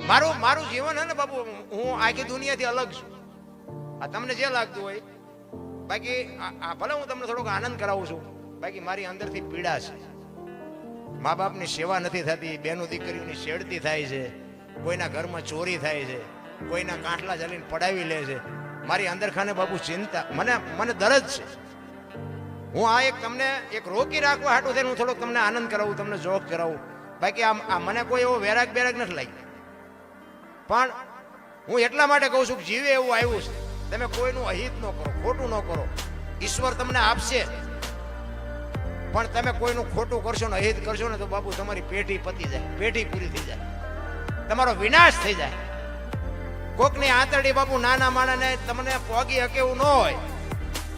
મારું જીવન હે ને બાપુ, હું આખી દુનિયાથી અલગ છું. આ તમને જે લાગતું હોય, બાકી ભલે હું તમને થોડોક આનંદ કરાવું છું, બાકી મારી અંદરથી પીડા છે. મા બાપની સેવા નથી થતી, બેનું દીકરીઓની છેડતી થાય છે, કોઈના ઘરમાં ચોરી થાય છે, કોઈના કાંઠલા ચાલીને પડાવી લે છે. મારી અંદર ખાને બાપુ ચિંતા, મને દરદ છે. હું આ તમને એક રોકી રાખવા હાટું થઈને હું થોડોક તમને આનંદ કરાવું, તમને જોક કરાવું. બાકી આ મને કોઈ એવો વેરાગ નથી લાગ્યો. પણ હું એટલા માટે કહું છું કે જીવે એવું આવ્યું છે, તમે કોઈનું અહિત ન કરો, ખોટું ન કરો. ઈશ્વર તમને આપશે, પણ તમે કોઈનું ખોટું કરશો ને અહિત કરશો ને તો બાપુ તમારી પેઢી પતી જાય, પેઢી પૂરી થઈ જાય, તમારો વિનાશ થઈ જાય. કોકની આંતરડી બાપુ નાના માણસને તમને પોગી હકે એવું ન હોય.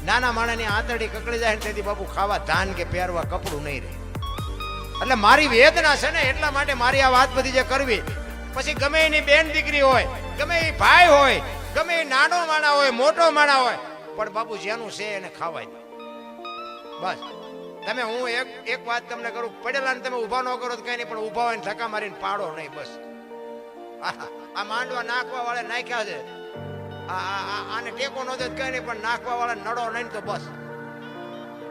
નાના માણસની આંતરડી કકડી જાય ને તેથી બાપુ ખાવા ધાન કે પહેરવા કપડું નહીં રહે. એટલે મારી વેદના છે ને, એટલા માટે મારી આ વાત બધી જે કરવી. પછી ગમે એની બેન દીકરી હોય, ગમે એ ભાઈ હોય, ગમે એ નાનો માણા હોય, મોટો માણા હોય, પણ બાપુ જેનું છે એને ખાવાય. બસ તમે હું એક વાત તમને કરું, પડેલા ને તમે ઉભા ન કરો તો કઈ નહીં, પણ ઉભા હોય ને ધક્કા મારીને પાડો નહીં. બસ આ માંડવા નાખવા વાળા નાખ્યા છે, આને ટેકો ન દે કઈ નહીં, પણ નાખવા વાળા નડો નહીં તો બસ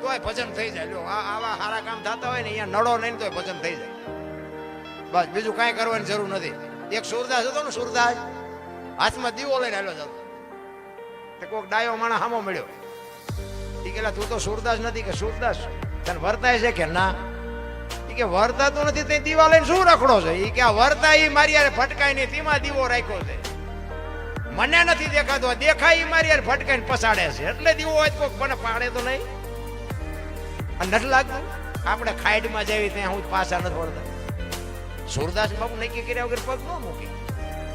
તોય ભજન થઈ જાય. લો આવા સારા કામ થતા હોય ને અહીંયા નડો નહીં તોય ભજન થઈ જાય. બસ બીજું કાંઈ કરવાની જરૂર નથી. એક સુરદાસ હતો ને, સુરદાસ હાથમાં દીવો લઈને આવ્યો જતો, કોઈક ડાયો માણસ સામો મળ્યો. એ કે તું તો સુરદાસ નથી, કે સુરદાસ તને વર્તાય છે કે ના? એ કે વર્તાતું નથી, તે દીવા લઈને શું રખડો છે? એ કે આ વર્તા એ મારી યાર ભટકાય નહીં, તેમાં દીવો રાખ્યો છે. મને નથી દેખાતો, દેખાય એ મારી યાર ભટકાઈને પસાડે છે, એટલે દીવો હોય તો મને પાડે તો નહીં. નથી લાગતું આપણે ખાઈડમાં જઈએ ત્યાં હું પાછા નથી વળતા. સુરદાસ બાપુ નક્કી કર્યા વગર પગ ન મૂકી.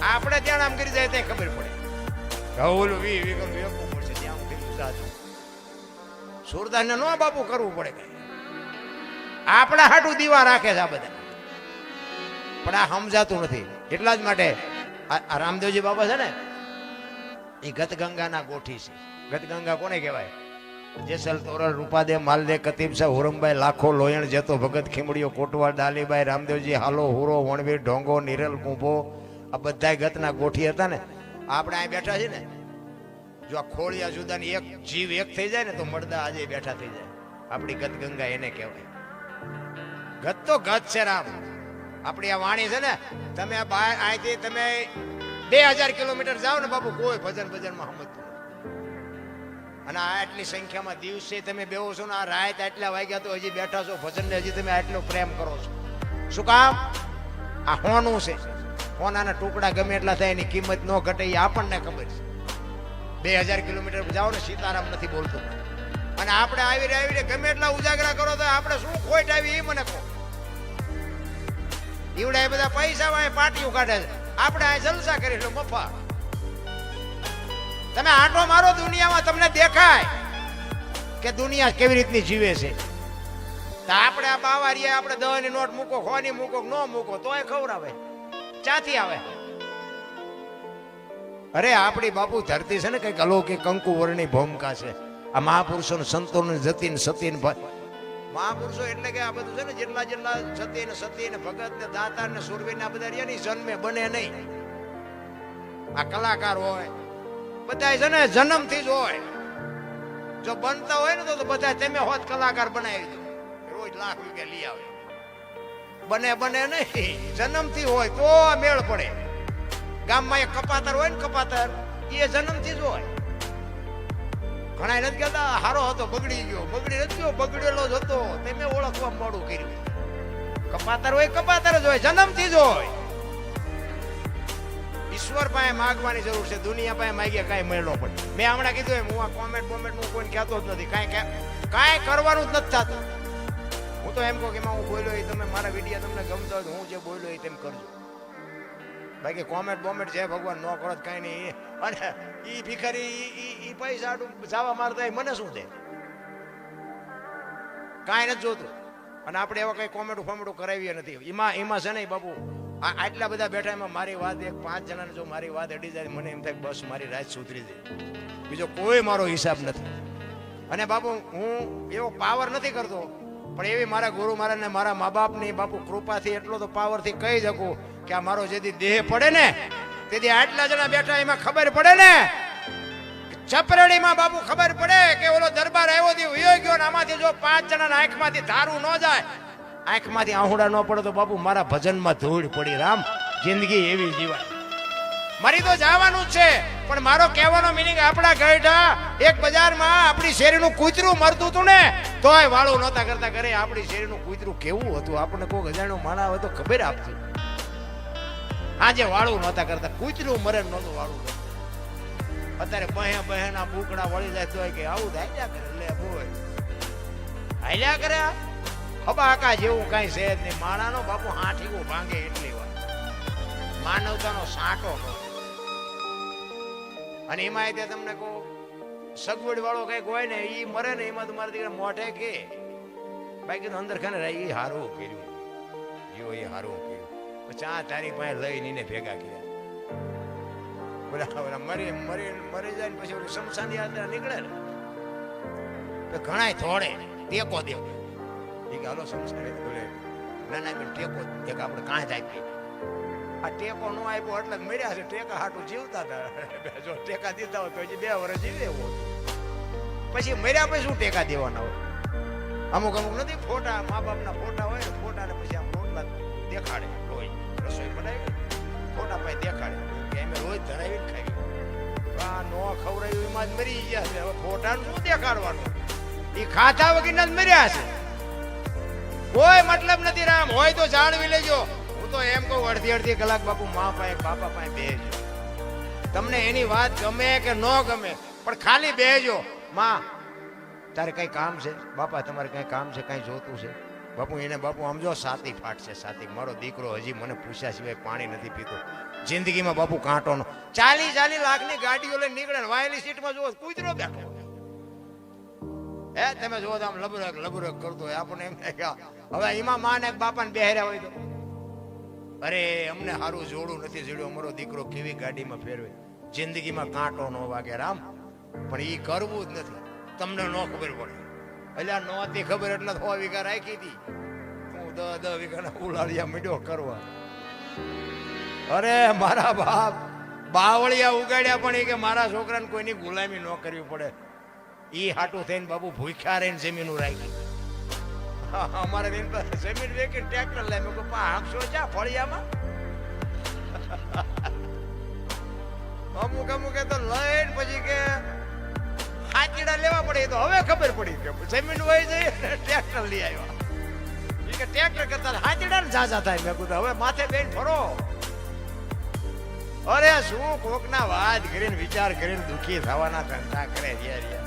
આપણે ત્યાં આમ કરી જાય ત્યાં ખબર પડે પડશે ત્યાં સુરદાસ ને ન બાપુ કરવું પડે કઈ. આપણા હાટું દીવા રાખે છે આ બધા, પણ આ સમજાતું નથી. એટલા જ માટે આ રામદેવજી બાબા છે ને, એ ગતગંગાના ગોઠી છે. ગતગંગા કોને કહેવાય? જેસલ તોરલ રૂપાદે માલદે કતીબ છે હુરમભાઈ લાખો લોયણ જેતો ભગત ખીમડીઓ કોટવાડ ડાલીભાઈ રામદેવજી હાલો હુરો વણવીર ઢોંગો નિરલ કુંભો, આ બધા ગતના ગોઠી હતા ને. આપણે અહીં બેઠા છીએ ને, જો આ ખોળિયા જુદાની એક જીવ એક થઈ જાય ને તો મળદા આજે બેઠા થઈ જાય. આપણી ગતગંગા એને કહેવાય. ગત તો ગત છે રામ. આપણી આ વાણી છે ને, તમે બહાર અહીંથી તમે 2000 કિલોમીટર જાઓ ને બાપુ, કોઈ ભજન ભજનમાં સમજતું. અને આટલી સંખ્યામાં દિવસે તમે બેહો છો ને, આ રાત આટલા વાગ્યા તો હજી બેઠા છો ભજન ને, હજી તમે આટલો પ્રેમ કરો છો. શું કામ? આ હોનું છે. હોનાના ટુકડા ગમે એટલા થાય એની કિંમત ન ઘટે, એ આપણને ખબર છે. 2000 કિલોમીટર જાઓ ને, સીતારામ નથી બોલતું. અને આપણે આવીને ગમે એટલા ઉજાગરા કરો તો આપણે શું ખોટ આવી એ મને કહો. ઈવડા એ બધા પૈસા વાળા પાટીઓ કાઢે છે, આપણે આ જલસા કરી લો મફા. તમે આંટો મારો દુનિયામાં, તમને દેખાય કે દુનિયા કેવી રીતની જીવે છે. તો આપણે આ બાવારીએ આપણે 10 ની નોટ મૂકો, 100 ની મૂકો, ન મૂકો તોય ખવડાવે. ચાથી આવે? અરે આપણી બાપુ ધરતી છે ને કઈક અલૌકિક કંકુ વર્ણની ભૂમિકા છે. આ મહાપુરુષો સંતોને જતીન સતીન મહાપુરુષો એટલે કે આ બધું છે ને, જેટલા સતી ને ભગત ને દાતાર ને સુરવીર ને આ બધા રહ્યા ને, જન્મે બને નહીં. આ કલાકાર હોય બધા છે ને જન્મથી જ હોય. જો બનતા હોય ને તો બધા તમે હોત કલાકાર બનાવી દો, રોજ લાખ રૂપિયા લઈ આવે. બને નહીં, જન્મથી હોય તો મેળ પડે. ગામમાં એક કપાતર હોય ને, કપાતર એ જન્મથી જ હોય. ઘણા નથી કહેતા હારો હતો બગડી ગયો, બગડેલો જ હતો, તમે ઓળખવા મોડું કર્યું. કપાતર હોય કપાતર જ હોય, જન્મથી જ હોય. ઈશ્વર પાસે માગવાની જરૂર છે, દુનિયા પાસે માગ્યા કાંઈ મળ્યો પડે. મેં હમણાં કીધું એમ, હું આ કોમેન્ટ હું કોઈને કહેતો જ નથી, કાંઈ કરવાનું જ નથી થતું. હું તો એમ કહું કે હું બોલ્યો એ તમે મારા વિડીયો તમને ગમતો હોય તો હું જે બોલ્યો એ તેમ કરજો. બાકી કોમેન્ટ છે ભગવાન ન કરો કાંઈ નહીં. અને એ ભિખારી એ પૈસા જવા મારતા હોય, મને શું દે? કાંઈ નથી જોતું. અને આપણે એવા કઈ કોમેન્ટ કરાવીએ નથી. એમાં છે ને બાપુ, આટલા બધા બેઠા, એમાં મારી વાત 5 જણાને જો મારી વાત અડી જાય, મને એમ થાય બસ મારી રાત સુધરી જાય. બીજો કોઈ મારો હિસાબ નથી. અને બાપુ હું એવો પાવર નથી કરતો, પણ એવી મારા ગુરુ મહારાજ ને મારા મા બાપની બાપુ કૃપાથી એટલો તો પાવરથી કહી શકું કે આ મારો જેથી દેહ પડે ને તેથી આટલા જણા બેઠા એમાં ખબર પડે ને ચપરડીમાં બાપુ ખબર પડે કે ઓલો દરબાર આવ્યો થી વયો ગયો ને આમાંથી જો 5 જણાના આંખમાંથી ધારું ન જાય આંખમાંથી આહુડા ન પડે તો બાપુ મારા ભજનમાં ધૂળ પડી રામ જિંદગી એવી જીવાય મારી તો જવાનું જ છે પણ મારો કહેવાનો મીનિંગ આપણા ગઈઢા એક બજારમાં આપણી શેરીનું કૂતરું મરતું હતું ને તોય વાળું નહોતા કરતા કરે આપણી શેરીનું કૂતરું કેવું હતું આપણને કોઈ અજાણ્યું માણા હોય તો ખબર આપતું આજે વાળું નહોતા કરતા કૂતરું મરે નહોતું વાળું અત્યારે બહેના બુકડા વળી જાય તો કે આવું હાલ્યા કરે લે બોય હાલ્યા કરે હબાકા જેવું કઈ છે જ નહીં માણાનો બાપુ હાથીઓ ભાંગે એટલી વાર માનવતાનો સાંટો નો અને એમાં તે તમને કહું સગવડ વાળો કઈક હોય ને એ મરે ને એમાં તમારા દીકરા મોઢે કે બાકી તો અંદર ખાને એ હારું કર્યું જો એ હારું કર્યું પછી આ તારી પાસે લઈને ભેગા કર્યા મરી જાય ને પછી શમશાન યાત્રા નીકળે ને તો ઘણા થોડે ટેકો દેવો એ કે હાલો શમશાન બોલે ના ટેકો એક આપણે કાંઈ જ આપીએ આ ટેકો નો આપ્યો એટલે મળ્યા છે ટેકા હાટું જીવતા હતા જો ટેકા દીધા હોય તો હજી 2 વર્ષ જીવે એવું પછી મર્યા પછી શું ટેકા દેવાના હોય અમુક નથી ફોટા મા બાપના ફોટા હોય ને ફોટા ને પછી આમ રોટલા દેખાડે રોજ રસોઈ બનાવી ફોટા પાસે દેખાડે કે અમે રોજ ધરાવીને ખાઈ આ નો ખવડાવ્યું એમાં જ મરી ગયા છે હવે ફોટાનું શું દેખાડવાનું એ ખાધા વગરના જ મર્યા છે કોઈ મતલબ નથી રામ હોય તો જાણવી લેજો તો એમ કહું અડધી કલાક બાપુ મા પાસે બાપા પાસે બેસજો તમને એની વાત ગમે કે ન ગમે પણ ખાલી બેસજો માં તારે કઈ કામ છે બાપા તમારે કઈ કામ છે કઈ જોતું છે બાપુ એને બાપુ સમજો સાતી ફાટશે સાતી મારો દીકરો હજી મને પૂછ્યા સિવાય પાણી નથી પીતો જિંદગીમાં બાપુ કાંટો નો 40 લાખની ગાડીઓ લઈને નીકળે વાયેલી સીટમાં જુઓ કૂતરો બેઠો હે તમે જુઓ તો આમ લબરક કરતો હોય આપણને એમ થાય હવે એમાં માં ને બાપાને બેહર્યા હોય તો અરે અમને સારું જોડું નથી જોડ્યું અમારો દીકરો કેવી ગાડીમાં ફેરવે જિંદગીમાં કાંટો ન વાગે રામ પણ એ કરવું જ નથી તમને ન ખબર પડે એટલે નહોતી ખબર એટલે 100 વીઘા રાખી હતી હું 10 વીઘાના ઉલાળિયા મીડ્યો કરવા અરે મારા બાપ બાવળિયા ઉગાડ્યા પણ એ કે મારા છોકરાને કોઈની ગુલામી ન કરવી પડે એ હાટું થઈને બાબુ ભૂખ્યા રહીને જમીનું રાખી અમારે જમીન વેકી ટ્રેક્ટર લે મેં કહું આમશો જા ફળિયામાં અમુક તો લઈને પછી કે હાચીડા લેવા પડે તો હવે ખબર પડી કે જમીન વહી જઈ ટ્રેક્ટર લઈ આવ્યા એ કે ટ્રેક્ટર કરતા હાચીડા ને ઝાઝા થાય મેં કીધું હવે માથે બેન ફરો અરે શું કોકના વાત કરીને વિચાર કરીને દુખી થવાના ધંધા કરે રિયા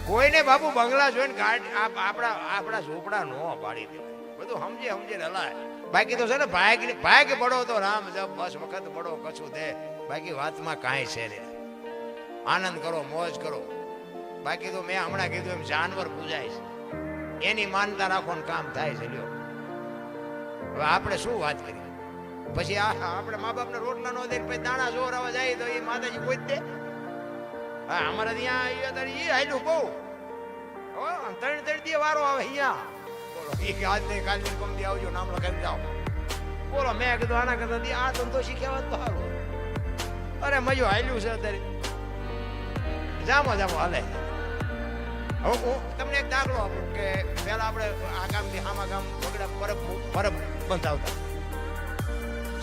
કોઈને બાપુ બંગલા જોઈને આપણા ઝોપડા નો પાડી દેવાય બધું સમજે હલાય બાકી તો છે ને ભાગ પડો તો રામ જપ બસ વખત પડો કશું દે બાકી વાતમાં કાંઈ છે નહીં આનંદ કરો મોજ કરો બાકી તો મેં હમણાં કીધું એમ જાનવર પૂજાય છે એની માનતા રાખો ને કામ થાય છે લ્યો હવે આપણે શું વાત કરીએ પછી આપણે મા બાપને રોટલા નો દે પછી દાણા જોરાવા જાય તો એ માતાજી કોઈ જ દે હા અમારે ત્યાં એ હાલ્યું બહુ 3 દી વારો આવે અહીંયા બોલો એ આજ નહીં કાલ નહીં કમથી આવજો નામ લખાવી જાઓ બોલો મેં કીધું આના કરતા આ ધંધો શીખ્યા તો સારું અરે મજો હાલ્યું છે અત્યારે જામો હાલે હવે હું તમને એક દાખલો આપું કે પેલા આપણે આ ગામથી આમા ગામ બગડા પરબ બંધાવતા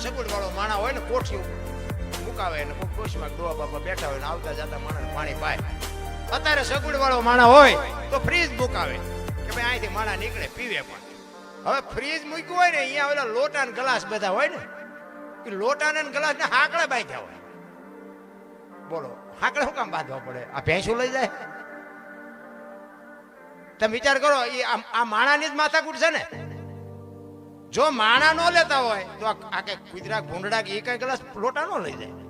સગવડ વાળો માણા હોય ને કોઠી મુકાવે ને કોઈ કોશમાં ડોવા બાપા બેઠા હોય ને આવતા જતા માણસ પાણી પાય અત્યારે સગવડ વાળો માણા હોય તો ફ્રીજ મુકાવે કે ભાઈ અહીંથી માણા નીકળે પીવે પણ હવે ફ્રીજ મૂક્યું હોય ને અહીંયા ઓલા લોટા ગ્લાસ બધા હોય ને એ લોટા ને ગ્લાસ ને હાકડા બાંધ્યા હોય બોલો હાકડા શું કામ બાંધવા પડે આ ભેંસું લઈ જાય તમે વિચાર કરો એ આ માણાની જ માથાકૂટ છે ને જો માણા નો લેતા હોય તો આ કઈ કુતરા ભૂંડડા કે એ કઈ ગ્લાસ લોટા નો લઈ જાય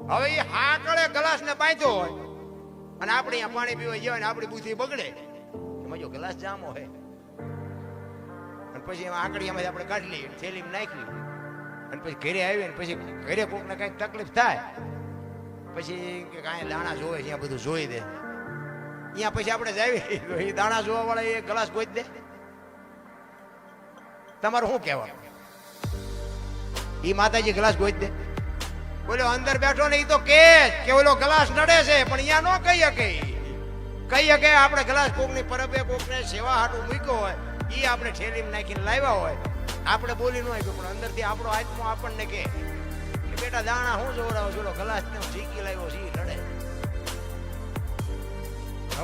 હવે એ હાકડે ગ્લાસ ને બાંધ્યો હોય અને આપણે અહીંયા પાણી પીવા જાય ને આપણી બુદ્ધિ બગડે એમાં જો ગ્લાસ જામો હોય અને પછી એમાં આંકડીયામાંથી આપણે કાઢી લઈએ થેલીમાં નાખી અને પછી ઘરે આવીએ ને પછી ઘરે કોકને કઈક તકલીફ થાય પછી કે કાંઈ દાણા જોવે ત્યાં બધું જોઈ દે અહીંયા પછી આપણે જાવી એ દાણા જોવા વાળા એ ગ્લાસ ગોઈ દે તમારું શું કહેવાનું ઈ માતાજી ગ્લાસ ગોઈ દે. બોલો અંદર બેઠો ને ઈ તો કે ઓલો ગ્લાસ નડે છે, પણ અહીંયા ન કહી શકે આપણે ગ્લાસ કોકની પરબે કોકને સેવા હાટું મૂક્યો હોય, ઈ આપણે ઠેલીમાં નાખીને લાવ્યા હોય, આપણે બોલી ન આવ્યું, પણ અંદરથી આપણો આત્મો આપણને કે બેટા દાણા હું જોવડાવો છો, ગ્લાસ ને ઠીકી લાવ્યો છે ઈ નડે.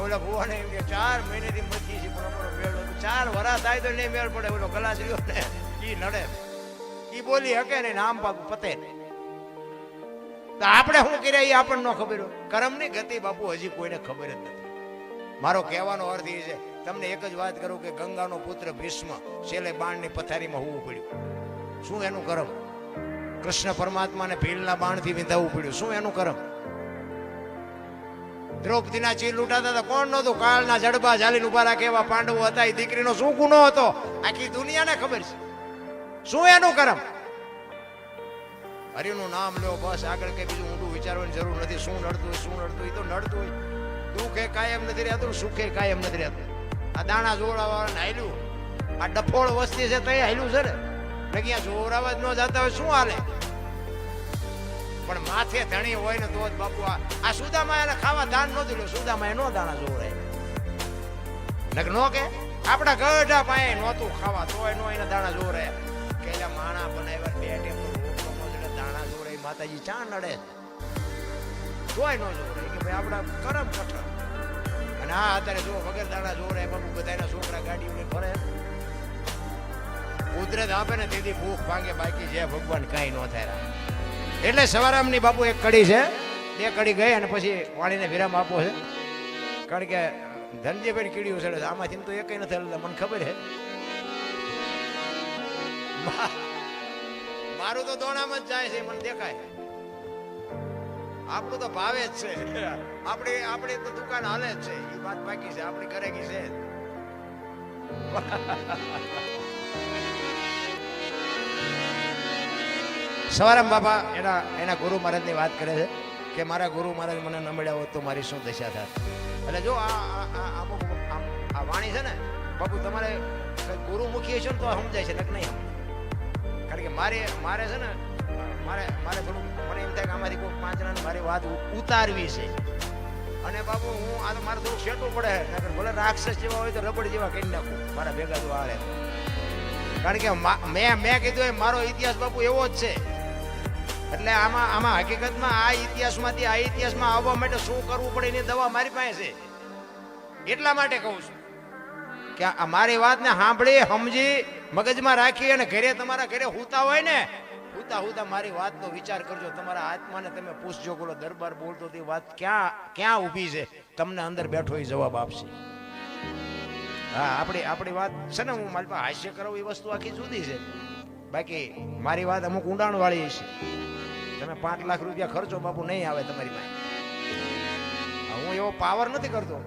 ઓલા ભુવાને એમ કે 4 મહિનેથી મચી છે, પણ અમારો મેળ 4 વરા થાય તો નહીં મેળ પડે, ઓલો ગ્લાસ રહ્યો ને ઈ નડે, ઈ બોલી હકે ને નામ બાપુ પતે. તો આપણે શું કર્યા એ આપણને ન ખબર હોય. કર્મની ગતિ બાપુ હજી કોઈને ખબર જ નથી. મારો કહેવાનો અર્થ એ છે, તમને એક જ વાત કરું કે ગંગાનો પુત્ર ભીષ્મ છેલ્લે બાણની પથારીમાં હોવું પડ્યું. શું એનું કર્મ? કૃષ્ણ પરમાત્માને ભીલના બાણથી વિંધાવવું પડ્યું. શું એનું કર્મ? દ્રૌપદીના ચીલ લૂંટાતા હતા, કોણ નહોતું? કાળના જડબા ઝાલીને ઉભા રાખે એવા પાંડવો હતા. એ દીકરીનો શું ગુનો હતો આખી દુનિયાને ખબર છે. શું એનું કર્મ? હરિનું નામ લો, બસ. આગળ કઈ બીજું ઊંડું વિચારવાની જરૂર નથી. શું નડતું હોય એ તો નડતું હોય. દુઃખ એ કાયમ નથી રહેતું, સુખ એ કાયમ નથી રહેતું. આ દાણા જોડાવાળાને હાલ્યું, આ ડફોળ વસ્તી છે તો હાલ્યું છે ને ક્યાં જોરાવા જ ન જતા હોય શું હાલે? પણ માથે ધણી હોય ને તો જ બાપુ આ સુદામાં એને ખાવા દાન ન દીધું. સુદામાં નો દાણા જોરાય નક નો કે આપણા ગઢા પાસે નહોતું ખાવા તોય નો એને દાણા જોરાય. કે માણા બનાવ્યા બે ટેમ દાણા જોરાય, માતાજી ચા નડે તોય ન જોરાય કે ભાઈ આપણા કરમ કઠણ. અને આ અત્યારે જો વગર દાણા જોરાય બાપુ બધાના છોકરા ગાડીઓને ફરે. કુદરત આપે ને તેથી ભૂખ ભાંગે, બાકી જે ભગવાન કાંઈ ન થાય. એટલે સવારામની બાપુ એક કડી છે, 2 કડી ગઈ અને પછી વાણીને વિરામ આપો છે. કારણ કે ધનજીભાઈ કીડીઓ છે આમાંથી તો એકય નથી હલતા, મને ખબર છે. મારું તો દોણામાં જ જાય છે, મને દેખાય. આપણું તો ભાવે જ છે, આપણી તો દુકાન હાલે જ છે. એ વાત બાકી છે, આપણી ઘરેકી છે. સવારામ બાપા એના ગુરુ મહારાજની વાત કરે છે કે મારા ગુરુ મહારાજ મને ન મળ્યા હોત તો મારી શું દશા થાત. એટલે જો આ વાણી છે ને બાપુ, તમારે ગુરુમુખી છો ને તો સમજાય છે, નક નહીં સમજાય. કારણ કે મારે છે ને મારે થોડું મને એમ થાય કે આમાંથી કોઈ 5 જણાને મારી વાત ઉતારવી છે. અને બાપુ હું આ તો મારે થોડું શેટવું પડે, નકર ભલે રાક્ષસ જેવા હોય તો રબડ જેવા કરી નાખું મારા ભેગા તો આવે. કારણ કે મેં કીધું એ મારો ઇતિહાસ બાપુ એવો જ છે. એટલે આમાં હકીકતમાં આ ઇતિહાસમાંથી આ ઇતિહાસમાં આવવા માટે શું કરવું પડે એની દવા મારી પાસે છે. એટલા માટે કહું છું કે આ મારી વાતને સાંભળી સમજી મગજમાં રાખી અને તમારા ઘરે હુતા હોય ને, હુતા મારી વાતનો વિચાર કરજો. તમારા આત્માને તમે પૂછજો, બોલો દરબાર બોલતો તે વાત ક્યાં ઊભી છે, તમને અંદર બેઠો એ જવાબ આપશે. હા, આપણી વાત છે ને, હું મારી પાસે હાસ્ય કરાવું એ વસ્તુ આખી જુદી છે. બાકી મારી વાત અમુક ઊંડાણ વાળી છે. તમે 5 લાખ રૂપિયા ખર્ચો બાપુ નહીં આવે તમારી પાસે. હું એવો પાવર નથી કરતો,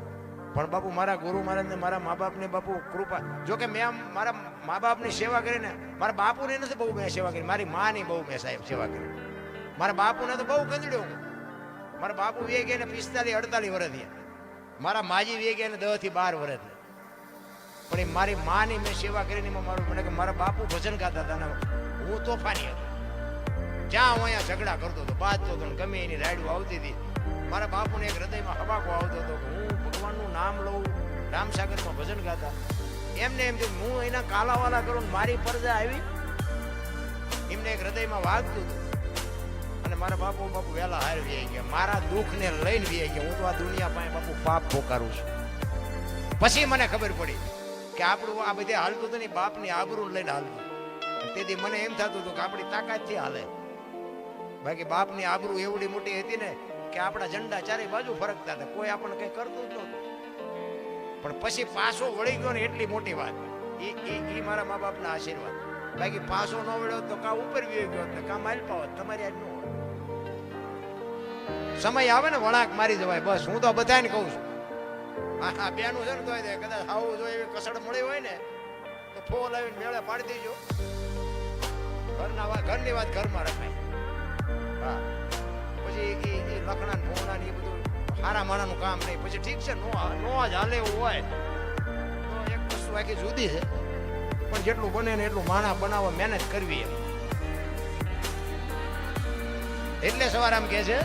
પણ બાપુ મારા ગુરુ મહારાજને મારા મા બાપને બાપુ કૃપા. જો કે મેં મારા મા બાપની સેવા કરીને, મારા બાપુની નથી બહુ મેં સેવા કરી, મારી માની બહુ મેં સાહેબ સેવા કરી. મારા બાપુને તો બહુ ગંદડ્યો હું. મારા બાપુ વે ગયા ને 45-48 વર્ષ થયા. મારા માજી વે ગયા ને 10 થી 12 વર્ષ. પણ એ મારી માની મેં સેવા કરીને મારું મને કે મારા બાપુ ભજન ગાતા હતા ને હું તોફાની હતો. જ્યાં હું અહીંયા ઝઘડા કરતો હતો, બાજતો હતો, ગમે એની રાયડું આવતી હતી. મારા બાપુને એક હૃદયમાં હબાકો આવતો હતો કે હું ભગવાનનું નામ લઉં, રામસાગરમાં ભજન ગાતા. એમને એમ થયું હું એના કાલાવાલા કરું, મારી પરજા આવી. એમને એક હૃદયમાં વાગતું હતું. અને મારા બાપુ વહેલા હારી આવી ગયા. મારા દુઃખને લઈને વી ગયા. હું તો આ દુનિયા પાસે બાપુ પાપ પોકારું છું. પછી મને ખબર પડી કે આપણું આ બધે હાલતું હતું ને બાપની આબરૂ લઈને હાલતું. તેથી મને એમ થતું હતું કે આપણી તાકાતથી હાલે. બાકી બાપની આબરૂ એવડી મોટી હતી ને કે આપણા ઝંડા ચારે બાજુ ફરકતા હતા, કોઈ આપણને કઈ કરતું જ નહોતું. પણ પછી પાછો વળી ગયો ને એટલી મોટી વાત. એ મારા મા બાપના આશીર્વાદ. બાકી પાછો ન વળ્યો તો કા ઉપર વી ગયો ને કા માલ પાવત તમારી આજ ન હોય. સમય આવે ને વળાંક મારી જવાય. બસ હું તો બધાને કહું છું, આ બેનું છે ને તો કદાચ આવું જો એવી કસડ મળી હોય ને તો ફોન આવીને મેળે પાડી દેજો. ઘરની વાત ઘરમાં રખાય. હા, પછી એ લખણા ભોણા ને એ બધું સારા માણાનું કામ નહીં. પછી ઠીક છે, નો જ હાલે એવું હોય તો એક વસ્તુ આખી જુદી છે. પણ જેટલું બને ને એટલું માણા બનાવવા મહેનત કરવી એમ. એટલે સવારામ કહે છે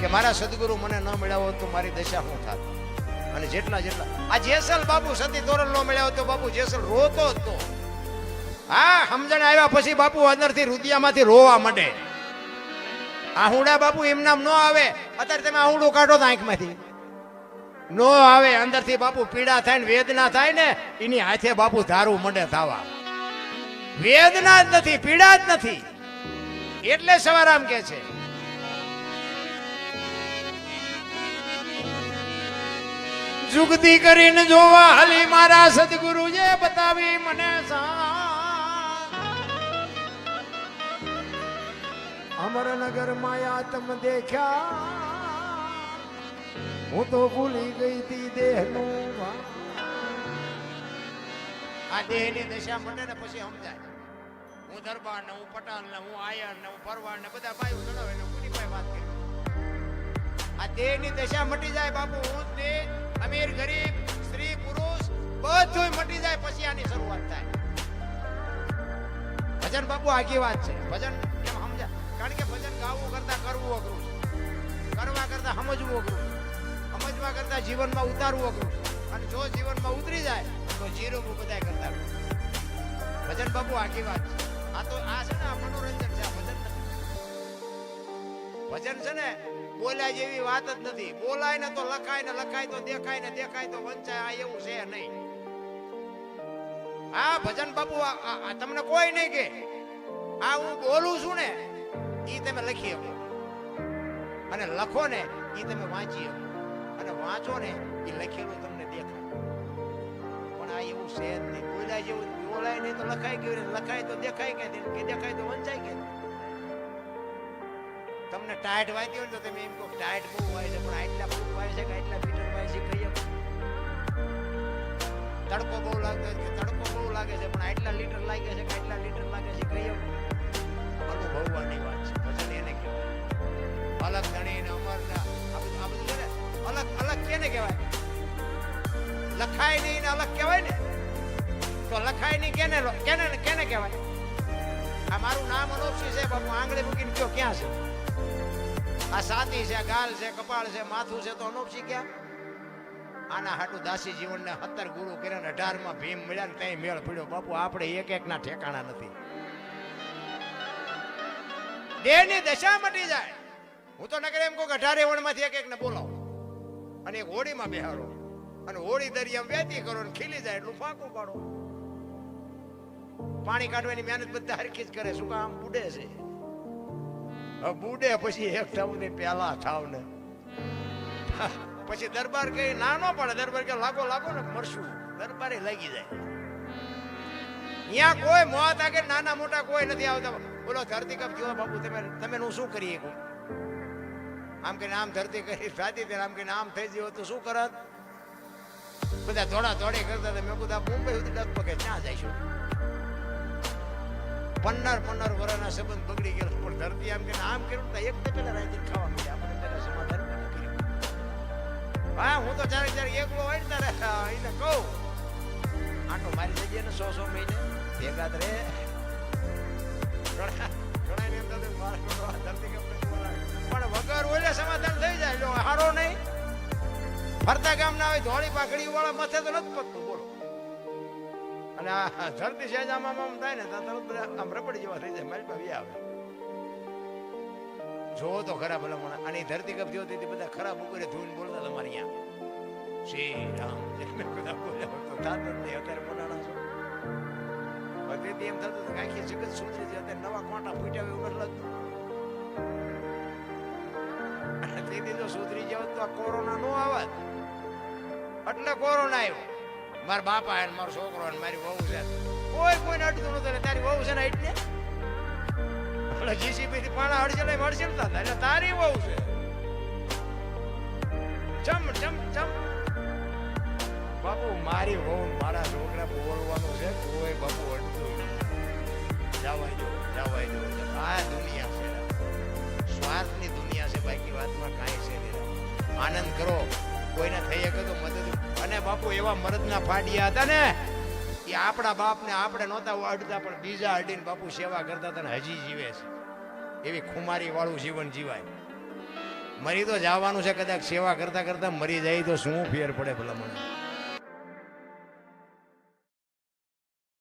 કે મારા સદગુરુ મને ન મળ્યા હોત તો મારી દશા શું થાત. અને જેટલા આ જેસલ બાપુ સતી તોરલ ન મળ્યા હોત તો બાપુ જેસલ રોતો જ તો. હા, સમજણ આવ્યા પછી બાપુ અંદરથી રુદિયામાંથી રોવા માંડે. આહુડા બાપુ એમ નામ ન આવે. અત્યારે તમે આહુડું કાઢો તો આંખમાંથી નો આવે. અંદરથી બાપુ પીડા થાય ને વેદના થાય ને એની હાથે બાપુ ધારું મંડે થવા. વેદના જ નથી, પીડા જ નથી. એટલે સવારામ કે છે જુગતી કરીને જોવા હાલી મારા સદગુરુએ બતાવી મને અમરનગર માયા તમ દેખ્યા હું તો ભૂલી ગઈ તી દેહનું. આ દેહની દશા મંડે ને પછી સમજાય. હું દરબાર ને હું પટાલ ને હું આયર ને હું પરવાડ ને બધા ભાઈ જણાવે ને કોની ભાઈ વાત કરી. આ દેહની દશા મટી જાય બાપુ. હું દેહ અમીર ગરીબ સ્ત્રી પુરુષ બધું મટી જાય પછી આની શરૂઆત થાય. ભજન બાપુ આખી વાત છે. ભજન કેમ સમજા? કારણ કે ભજન ગાવું કરતા કરવું અઘરું છે, કરવા કરતા સમજવું અઘરું છે, સમજવા કરતા જીવનમાં ઉતારવું અઘરું છે. અને જો જીવનમાં ઉતરી જાય તો જીરોવું બધા કરતા. ભજન બાપુ આખી વાત છે. આ તો આ છે ને આ મનોરંજન છે. આ ભજન નથી. ભજન છે ને બોલાય જેવી વાત જ નથી. બોલાય ને તો લખાય ને લખાય તો દેખાય ને દેખાય તો વંચાય. આ એવું છે નહીં. આ ભજન બાપુ તમને કોઈ નહીં કે આ હું બોલું છું ને ઈ તમે લખી શકો, અને લખો ને ઈ તમે વાંચી શકો, અને વાંચો ને ઈ લખેલું તમને દેખાય. પણ આ એવું છે જ નહીં. બોલાય જેવું બોલાય નહીં તો લખાય કેવી રીતે? લખાય તો દેખાય કે દેખાય તો વંચાય કે? તમને ટાઈટ વાંચી હોય તો તમે એમ કહો ટાઈટ બહુ હોય છે, પણ આટલા ફૂટ વાય છે કે આટલા મીટર વાય છે કહીએ. તડકો બહુ લાગે છે, તડકો બહુ લાગે છે, પણ આટલા લીટર લાગે છે કે આટલા લીટર લાગે છે કહીએ. અનુભવવાની વાત છે. પછી એને કહેવાય અલગ ધણી ને અમરના. આ બધું છે ને અલગ અલગ કેને કહેવાય? લખાય નહીં ને અલગ કહેવાય ને. તો લખાય નહીં કેને કેને કેને કહેવાય? આ મારું નામ અનોપસી છે બાપુ. આંગળી મૂકીને કયો ક્યાં છે? આ સાતી છે, ગાલ છે, કપાળ છે, માથું છે, તો અનોપસી ક્યાં? આના હાટુ દાસી જીવનને 17 ગુરુ કર્યા, 18માં ભીમ મળ્યા ને ત્યાં મેળ પડ્યો બાપુ. આપણે એક એક ના ઠેકાણા નથી. દેહની દશા મટી જાય. હું તો નગર એમ કહું કે 18 વણમાંથી એક એકને બોલાવો અને એક હોડીમાં બેહારો અને હોડી દરિયામાં વેતી કરો ને ખીલી જાય એટલું ફાંકું પાડો. પાણી કાઢવાની મહેનત બધા હરખી જ કરે. શું કામ? બુડે છે. હવે બુડે પછી એક થાવ ને પેલા થાવ ને પછી દરબાર કઈ ના ન પડે. દરબાર કે લાગો લાગો ને મરશું. દરબારે લાગી જાય. અહીંયા કોઈ મોત આગળ નાના મોટા કોઈ નથી આવતા. બોલો ધરતીકંપ થયો બાપુ, તમે હું શું કરીએ? આમ કે આમ ધરતી કરી થતી ત્યારે આમ કે આમ થઈ ગયો તો શું કરત? બધા થોડા થોડી કરતા. મેં બધા મુંબઈ સુધી ડગપગે કે ક્યાં જઈશું? 15 વર્ષના સંબંધ બગડી ગયેલો. પણ ધરતી આમ કે આમ કર્યું તો એક પેલા રાજી ખાવા મળ્યા. આપણે પેલા સમાધાન કર્યું. હા, હું તો ચારે એકલો હોય ને ત્યારે એને કહું આટો મારી જગ્યાએ ને 100 મહિને ભેગા જ રે. પણ વગર ઓલે સમાધાન થઈ જાય. જો હારો નહીં ફરતા ગામ ના હોય ધોળી પાઘડી વાળા માથે તો નથી પતતું. બોલો. અને આ ધરતી સહેજામાં આમ થાય ને તરત બધા આમ રબડી જેવા થઈ જાય. મારી પાસે આવે જો તો ખરા ભલા. અને ધરતી કપ થયો તેથી બધા ખરાબ ઉપર ધૂન બોલતા તમારે અહીંયા શ્રી રામ બધા બોલ્યા તો થાત જ નહીં. અત્યારે બોલાણા છો તેથી એમ થતું કે આખી જગત સુધરી છે. અત્યારે નવા કોટા ફૂટ્યા એવું નથી લાગતું. તેથી જો સુધરી જાવ તો આ કોરોના નો આવત. એટલે કોરોના આવ્યો. મારા બાપા અને મારો છોકરો અને મારી વહુ છે. કોઈને અડતું નતું. તારી વહુ છે ને એટલે જીસીબી થી પાણા હડચલે હડચલતા હતા. એટલે તારી વહુ છે. ચમ ચમ ચમ બાપુ મારી વહુ મારા છોકરા બોલવાનું છે. કોઈ બાપુ અડતું જવાય દો જવાય દો. આ દુનિયા છે, સ્વાર્થની દુનિયા છે. બાકી વાતમાં કાંઈ છે નહીં. આનંદ કરો. કોઈને થઈ શકે તો મદદ. અને બાપુ એવા મરદના ફાડિયા હતા ને એ આપણા બાપને આપણે નહોતા અડતા, પણ બીજા અડીને બાપુ સેવા કરતા હતા ને હજી જીવે છે. એવી ખુમારી વાળું જીવન જીવાય. મરી તો જવાનું છે, કદાચ સેવા કરતા કરતા મરી જાય તો શું ફેર પડે ભલા મને.